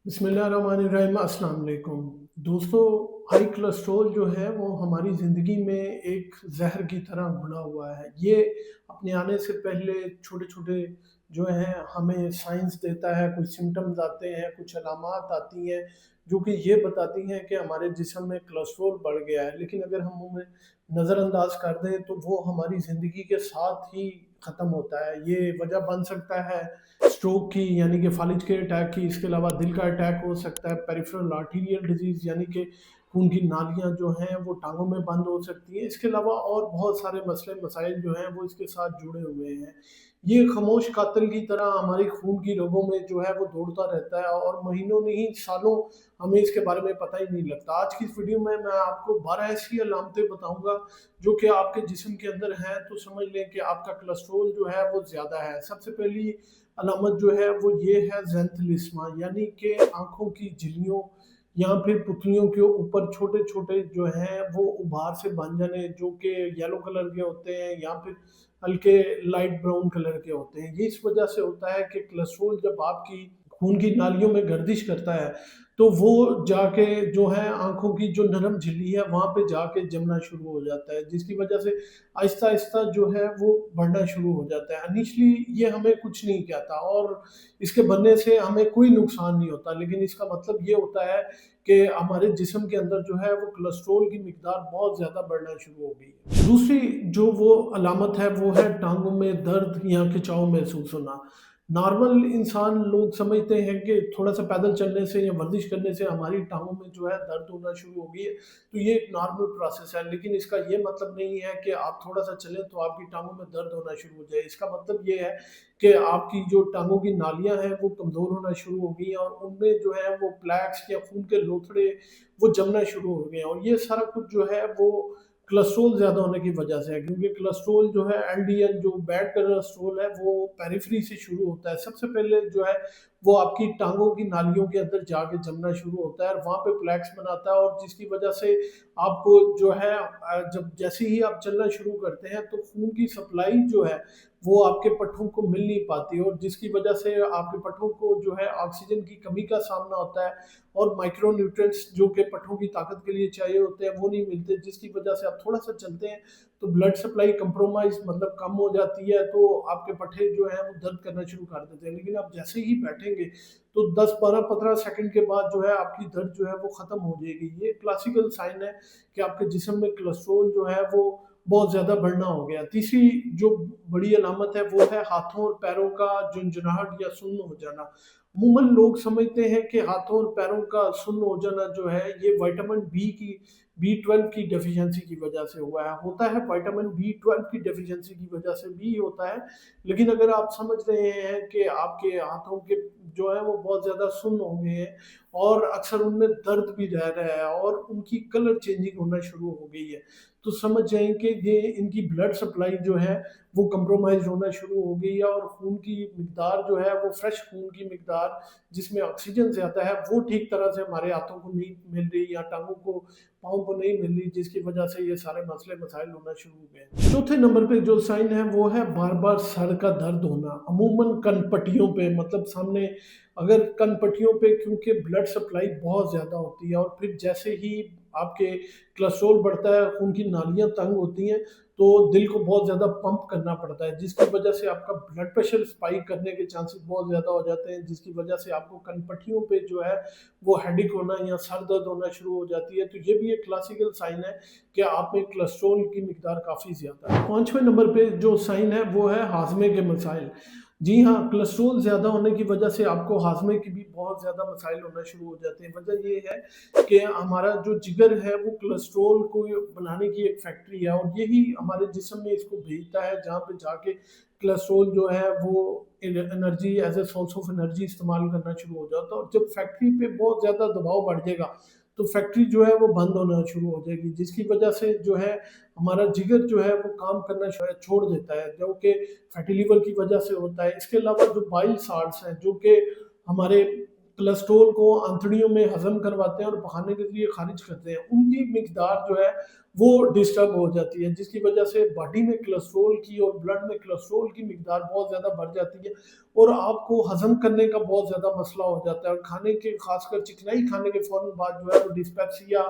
बिस्मिल्लाहिर्रहमानिर्रहीम, अस्सलाम वालेकुम। दोस्तों, हाई कोलेस्ट्रॉल जो है वो हमारी ज़िंदगी में एक ज़हर की तरह घुला हुआ है। ये अपने आने से पहले छोटे-छोटे जो हैं हमें साइंस देता है, कुछ सिम्पटम्स आते हैं, कुछ अलामात आती हैं जो कि ये बताती हैं कि हमारे जिस्म में कोलेस्ट्रॉल बढ़ गया है। लेकिन अगर हम उन्हें नज़रअंदाज कर दें तो वो हमारी ज़िंदगी के साथ ही ख़त्म होता है। ये वजह बन सकता है स्ट्रोक की यानी कि फालिज के अटैक की, इसके अलावा दिल का अटैक हो सकता है, पेरिफेरल आर्टीरियल डिजीज़ यानी कि खून की नालियाँ जो हैं वो टाँगों में बंद हो सकती हैं। इसके अलावा और बहुत सारे मसले मसाइल जो हैं वो इसके साथ जुड़े हुए हैं। ये खामोश कातिल की तरह हमारी खून की रगों में जो है वो दौड़ता रहता है और महीनों नहीं सालों हमें इसके बारे में पता ही नहीं लगता। आज की इस वीडियो में मैं आपको 12 ऐसी अलामतें बताऊँगा जो कि आपके जिस्म के अंदर हैं, तो समझ लें कि आपका कोलेस्ट्रॉल जो है वो ज़्यादा है। सबसे पहली अलामत जो है वो ये है ज़ेनिथलिस्मा यानी कि आँखों की झिल्लियों या फिर पुतलियों के ऊपर छोटे-छोटे जो हैं वो उभार से बन जाने जो कि येलो कलर के होते हैं या फिर हल्के लाइट ब्राउन कलर के होते हैं। ये इस वजह से होता है कि कोलेस्ट्रॉल जब आपकी खून की नालियों में गर्दिश करता है तो वो जाके जो है आँखों की जो नरम झिल्ली है वहाँ पे जाके जमना शुरू हो जाता है, जिसकी वजह से आहिस्ता-आहिस्ता जो है वो बढ़ना शुरू हो जाता है। इनिशियली ये हमें कुछ नहीं कहता और इसके बनने से हमें कोई नुकसान नहीं होता, लेकिन इसका मतलब ये होता है कि हमारे जिस्म के अंदर जो है वो कोलेस्ट्रॉल की मिकदार बहुत ज़्यादा बढ़ना शुरू हो गई है। दूसरी जो वो अलामत है वो है टाँगों में दर्द या खिंचाव महसूस होना। नॉर्मल इंसान लोग समझते हैं कि थोड़ा-सा पैदल चलने से या वर्जिश करने से हमारी टाँगों में जो है दर्द होना शुरू हो गई है, तो ये एक नॉर्मल प्रोसेस है। लेकिन इसका ये मतलब नहीं है कि आप थोड़ा-सा चलें तो आपकी टाँगों में दर्द होना शुरू हो जाए। इसका मतलब ये है कि आपकी जो टाँगों की नालियाँ हैं वो कमज़ोर होना शुरू हो गई हैं और उनमें जो है वो प्लैक्स या खून के लोथड़े वो जमना शुरू हो गए हैं और ये सारा कुछ जो है वो कोलेस्ट्रॉल ज़्यादा होने की वजह से है, क्योंकि कोलेस्ट्रॉल जो है एलडीएल जो बैड कोलेस्ट्रॉल है वो पेरिफेरी से शुरू होता है। सबसे पहले जो है वो आपकी टाँगों की नालियों के अंदर जाके जमना शुरू होता है और वहाँ पे प्लैक्स बनाता है और जिसकी वजह से आपको जो है जब जैसे ही आप चलना शुरू करते हैं तो खून की सप्लाई जो है वो आपके पट्ठों को मिल नहीं पाती और जिसकी वजह से आपके पट्ठों को जो है ऑक्सीजन की कमी का सामना होता है और माइक्रो न्यूट्रिएंट्स जो कि पट्ठों की ताकत के लिए चाहिए होते हैं वो नहीं मिलते, जिसकी वजह से आप थोड़ा-सा चलते हैं तो ब्लड सप्लाई कंप्रोमाइज़ मतलब कम हो जाती है, तो आपके पट्ठे जो हैं वो दर्द करना शुरू कर देते हैं। लेकिन आप जैसे ही बैठेंगे तो 10, 12, 15 सेकंड के बाद जो है आपकी दर्द जो है वो ख़त्म हो जाएगी। ये क्लासिकल साइन है कि आपके जिस्म में कोलेस्ट्रॉल जो है वो बहुत ज़्यादा बढ़ना हो गया। तीसरी जो बड़ी अलामत है वो है हाथों और पैरों का झुनझुनाहट या सुन्न हो जाना। अमूमन लोग समझते हैं कि हाथों और पैरों का सुन्न हो जाना जो है ये विटामिन बी 12 की डेफिशिएंसी की वजह से हुआ है। होता है विटामिन बी 12 की डेफिशिएंसी की वजह से भी होता है, लेकिन अगर आप समझ रहे हैं कि आपके हाथों के जो है वो बहुत ज़्यादा सुन्न हो गए हैं और अक्सर उनमें दर्द भी रह रहा है और उनकी कलर चेंजिंग होना शुरू हो गई है, तो समझ जाएँ कि ये इनकी ब्लड सप्लाई जो है वो कंप्रोमाइज़ होना शुरू हो गई है और खून की मिकदार जो है वो फ्रेश खून की मिकदार जिसमें ऑक्सीजन ज़्यादा है वो ठीक तरह से हमारे हाथों को नहीं मिल रही या टाँगों को, पाँव को नहीं मिल रही, जिसकी वजह से ये सारे मसले मसाइल होना शुरू हो गए। चौथे नंबर पे जो साइन है वो है बार-बार सर का दर्द होना, अमूमन कनपट्टियों पे, मतलब सामने अगर कनपट्टियों पे, क्योंकि ब्लड सप्लाई बहुत ज़्यादा होती है और फिर जैसे ही आपके कोलेस्ट्रॉल बढ़ता है, खून की नालियाँ तंग होती हैं, तो दिल को बहुत ज़्यादा पंप करना पड़ता है, जिसकी वजह से आपका ब्लड प्रेशर स्पाइक करने के चांसेस बहुत ज़्यादा हो जाते हैं, जिसकी वजह से आपको कनपट्टियों पे जो है वो हेडेक होना या सर दर्द होना शुरू हो जाती है। तो ये भी एक क्लासिकल साइन है कि आप में कोलेस्ट्रॉल की मिकदार काफ़ी ज़्यादा है। 5वें नंबर पे जो साइन है वो है हाज़मे के मसाइल। जी हाँ, कोलेस्ट्रॉल ज़्यादा होने की वजह से आपको हाज़मे की भी बहुत ज़्यादा मसाइल होना शुरू हो जाते हैं। वजह ये है कि हमारा जो जिगर है वो कोलेस्ट्रॉल को बनाने की एक फैक्ट्री है और यही हमारे जिस्म में इसको भेजता है, जहाँ पे जाके कोलेस्ट्रॉल जो है वो energy as a source of energy इस्तेमाल करना शुरू हो जाता है और जब फैक्ट्री पे बहुत ज़्यादा दबाव बढ़ जाएगा, तो फैक्ट्री जो है वो बंद होना शुरू हो जाएगी, जिसकी वजह से जो है हमारा जिगर जो है वो काम करना छोड़ देता है, जो कि फैटी लिवर की वजह से होता है। इसके अलावा जो बाइल साल्ट्स हैं जो कि हमारे कोलेस्ट्रॉल को आंतड़ियों में हज़म करवाते हैं और पखाने के ज़रिए खारिज करते हैं, उनकी मिकदार जो है वो डिस्टर्ब हो जाती है, जिसकी वजह से बॉडी में कोलेस्ट्रॉल की और ब्लड में कोलेस्ट्रॉल की मिकदार बहुत ज़्यादा बढ़ जाती है और आपको हज़म करने का बहुत ज़्यादा मसला हो जाता है और खाने के खासकर चिकनाई खाने के फ़ौरन बाद जो है वो डिस्पेप्सिया,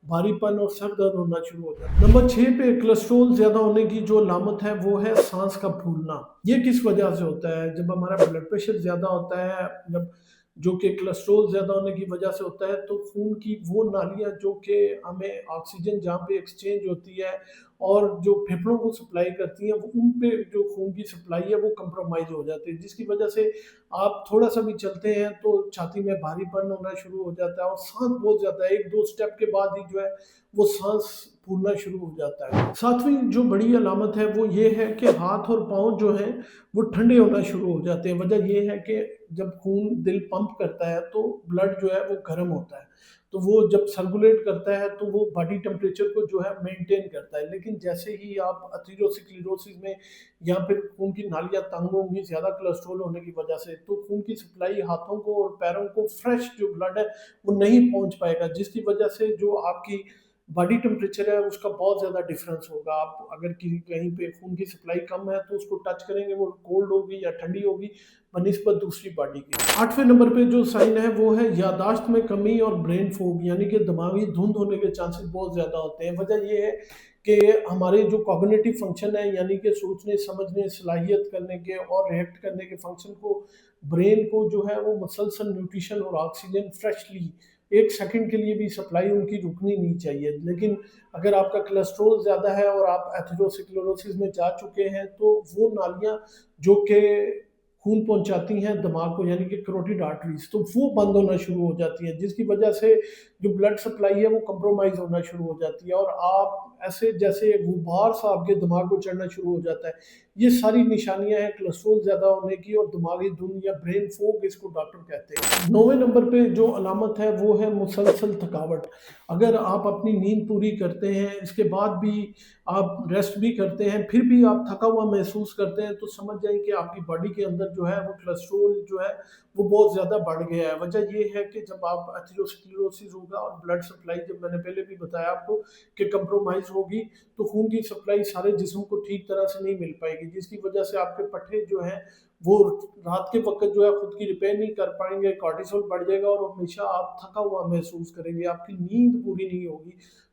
भारीपन और सर दर्द होना शुरू हो जाता है। नंबर 6 पे कोलेस्ट्रॉल ज़्यादा होने की जो अलामत है वो है साँस का फूलना। ये किस वजह से होता है? जब हमारा ब्लड प्रेशर ज़्यादा होता है, जब जो कि कोलेस्ट्रॉल ज़्यादा होने की वजह से होता है, तो खून की वो नालियाँ जो कि हमें ऑक्सीजन जहाँ पे एक्सचेंज होती है और जो फेफड़ों को सप्लाई करती हैं, वो उन पे जो खून की सप्लाई है वो कंप्रोमाइज़ हो जाती है, जिसकी वजह से आप थोड़ा-सा भी चलते हैं तो छाती में भारीपन होना शुरू हो जाता है और साँस बहुत ज़्यादा 1-2 स्टेप के बाद ही जो है वो साँस फूलना शुरू हो जाता है। 7वीं जो बड़ी अलामत है वो ये है कि हाथ और पाँव जो हैं वो ठंडे होना शुरू हो जाते हैं। वजह ये है कि जब खून दिल पंप करता है तो ब्लड जो है वो गर्म होता है। तो वो जब सर्कुलेट करता है तो वो बॉडी टेम्परेचर को जो है मेंटेन करता है। लेकिन जैसे ही आप एथेरोस्क्लेरोसिस में या फिर खून की नालियाँ तंग होंगी ज़्यादा कोलेस्ट्रॉल होने की वजह से, तो खून की सप्लाई हाथों को और पैरों को फ्रेश जो ब्लड है वो नहीं पहुँच पाएगा, जिसकी वजह से जो आपकी बॉडी टेम्परेचर है उसका बहुत ज़्यादा डिफरेंस होगा। आप अगर किसी कहीं पे खून की सप्लाई कम है तो उसको टच करेंगे वो कोल्ड होगी या ठंडी होगी बनिस्बत दूसरी बॉडी की। 8वें नंबर पे जो साइन है वो है याददाश्त में कमी और ब्रेन फॉग, यानी कि दिमागी धुंध होने के चांसेस बहुत ज़्यादा होते हैं। वजह ये है कि हमारे जो कॉग्निटिव फंक्शन है, यानी कि सोचने, समझने, सलाहियत करने के और रिएक्ट करने के फंक्शन को, ब्रेन को जो है वो मुसलसल न्यूट्रिशन और ऑक्सीजन फ्रेशली 1 सेकंड के लिए भी सप्लाई उनकी रुकनी नहीं चाहिए। लेकिन अगर आपका कोलेस्ट्रॉल ज़्यादा है और आप एथेरोस्क्लेरोसिस में जा चुके हैं, तो वो नालियाँ जो कि खून पहुँचाती हैं दिमाग को, यानी कि कैरोटिड आर्टरीज़, तो वो बंद होना शुरू हो जाती है, जिसकी वजह से जो ब्लड सप्लाई है वो कंप्रोमाइज़ होना शुरू हो जाती है और आप ऐसे जैसे गुबार सा आपके दिमाग को चढ़ना शुरू हो जाता है। ये सारी निशानियाँ हैं कोलेस्ट्रॉल ज़्यादा होने की और दिमागी धुंध या ब्रेन फॉग इसको डॉक्टर कहते हैं। 9वें नंबर पे जो अलामत है वो है मुसलसल थकावट। अगर आप अपनी नींद पूरी करते हैं, इसके बाद भी आप रेस्ट भी करते हैं, फिर भी आप थका हुआ महसूस करते हैं, तो समझ जाएँ कि आपकी बॉडी के अंदर जो है वो कोलेस्ट्रॉल जो है वो बहुत ज़्यादा बढ़ गया है। वजह ये है कि जब आप एथेरोस्क्लेरोसिस होगा और ब्लड सप्लाई, जब मैंने पहले भी बताया आपको कि कंप्रोमाइज़ होगी, तो खून की सप्लाई सारे जिस्म को ठीक तरह से नहीं मिल पाएगी, जिसकी वजह से आपके पट्टे जो हैं वो रात के वक़्त जो है खुद की रिपेयर नहीं कर पाएँगे, कॉर्टिसोल बढ़ जाएगा और हमेशा आप थका हुआ महसूस करेंगे, आपकी नींद पूरी नहीं होगी,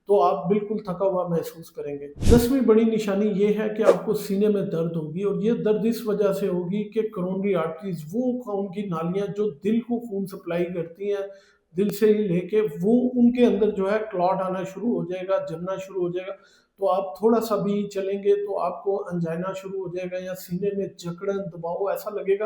तो आप बिल्कुल थका हुआ महसूस करेंगे। 10वीं बड़ी निशानी ये है कि आपको सीने में दर्द होगी और ये दर्द इस वजह से होगी कि कोरोनरी आर्टरीज़, वो खून की नालियाँ जो दिल को खून सप्लाई करती हैं, दिल से ही लेके वो उनके अंदर जो है क्लॉट आना शुरू हो जाएगा, जमना शुरू हो जाएगा। तो आप थोड़ा-सा भी चलेंगे तो आपको एंजाइना शुरू हो जाएगा या सीने में जकड़न, दबाव, ऐसा लगेगा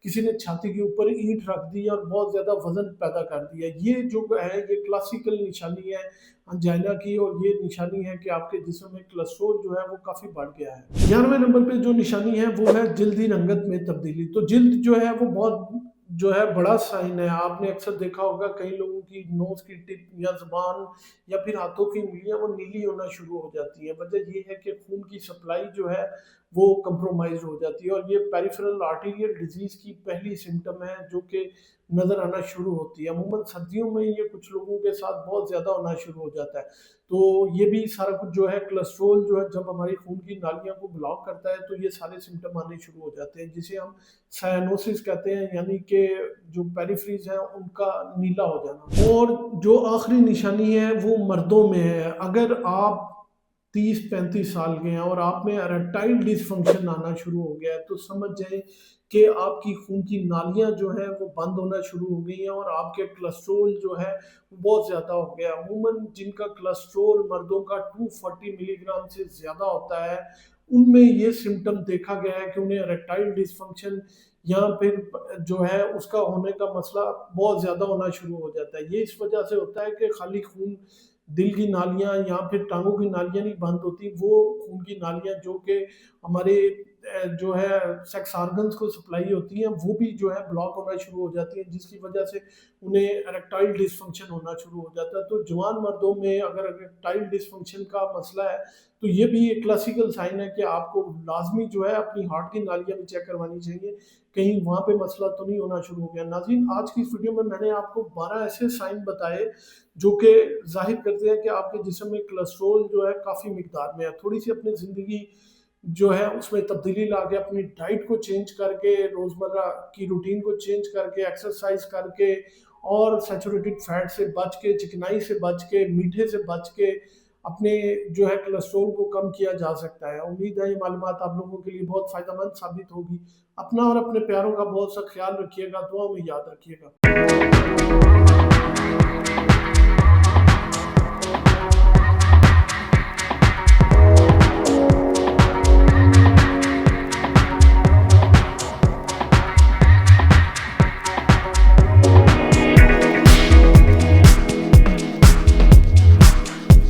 किसी ने छाती के ऊपर ईंट रख दी और बहुत ज़्यादा वज़न पैदा कर दिया। ये जो है ये क्लासिकल निशानी है एंजाइना की और ये निशानी है कि आपके जिस्म में कोलेस्ट्रॉल जो है वो काफ़ी बढ़ गया है। 11वें नंबर पे जो निशानी है वो है जल्दी रंगत में तब्दीली। तो जल्द जो है वो बहुत जो है बड़ा साइन है। आपने अक्सर देखा होगा कई लोगों की नोज़ की टिप या ज़ुबान या फिर हाथों की उँगलियाँ वो नीली होना शुरू हो जाती है। वजह ये है कि खून की सप्लाई जो है वो कंप्रोमाइज़ हो जाती है और ये पेरिफेरल आर्टेरियल डिज़ीज़ की पहली सिम्पटम है जो कि नज़र आना शुरू होती है। अमूमन सर्दियों में ये कुछ लोगों के साथ बहुत ज़्यादा होना शुरू हो जाता है। तो ये भी सारा कुछ जो है कोलेस्ट्रॉल जो है जब हमारी खून की नालियों को ब्लॉक करता है तो ये सारे सिम्पटम आने शुरू हो जाते हैं, जिसे हम साइनोसिस कहते हैं, यानी कि जो पेरिफेरीज़ हैं उनका नीला हो जाना। और जो आखिरी निशानी है वो मर्दों में है। अगर आप 30-35 साल के हैं और आप में इरेक्टाइल डिसफंक्शन आना शुरू हो गया है, तो समझ जाएँ कि आपकी खून की नालियाँ जो हैं वो बंद होना शुरू हो गई हैं और आपके कोलेस्ट्रॉल जो है वो बहुत ज़्यादा हो गया है। अमूमन जिनका कोलेस्ट्रॉल मर्दों का 240 मिलीग्राम से ज़्यादा होता है, उनमें ये सिम्पटम देखा गया है कि उन्हें इरेक्टाइल डिसफंक्शन या फिर जो है उसका होने का मसला बहुत ज़्यादा होना शुरू हो जाता है। ये इस वजह से होता है कि खाली खून दिल की नालियाँ या फिर टाँगों की नालियाँ नहीं बंद होती, वो खून की नालियाँ जो कि हमारे जो है सेक्स ऑर्गन्स को सप्लाई होती हैं वो भी जो है ब्लॉक होना शुरू हो जाती हैं, जिसकी वजह से उन्हें इरेक्टाइल डिसफंक्शन होना शुरू हो जाता है। तो जवान मर्दों में अगर इरेक्टाइल डिसफंक्शन का मसला है तो ये भी एक क्लासिकल साइन है कि आपको लाजमी जो है अपनी हार्ट की नालियाँ भी चेक करवानी चाहिए, कहीं वहाँ पे मसला तो नहीं होना शुरू हो गया। नाज़रीन, आज की इस वीडियो में मैंने आपको 12 ऐसे साइन बताए जो कि ज़ाहिर करते हैं कि आपके जिस्म में कोलेस्ट्रॉल जो है काफ़ी मिकदार में है। थोड़ी-सी अपनी ज़िंदगी जो है उसमें तब्दीली ला के, अपनी डाइट को चेंज करके, रोज़मर्रा की रूटीन को चेंज करके, एक्सरसाइज करके और सैचुरेटेड फैट से बच के, चिकनाई से बच के, मीठे से बच के अपने जो है कोलेस्ट्रॉल को कम किया जा सकता है। उम्मीद है ये मालूमात आप लोगों के लिए बहुत फ़ायदेमंद साबित होगी। अपना और अपने प्यारों का बहुत सा ख्याल रखिएगा, दुआ में याद रखिएगा।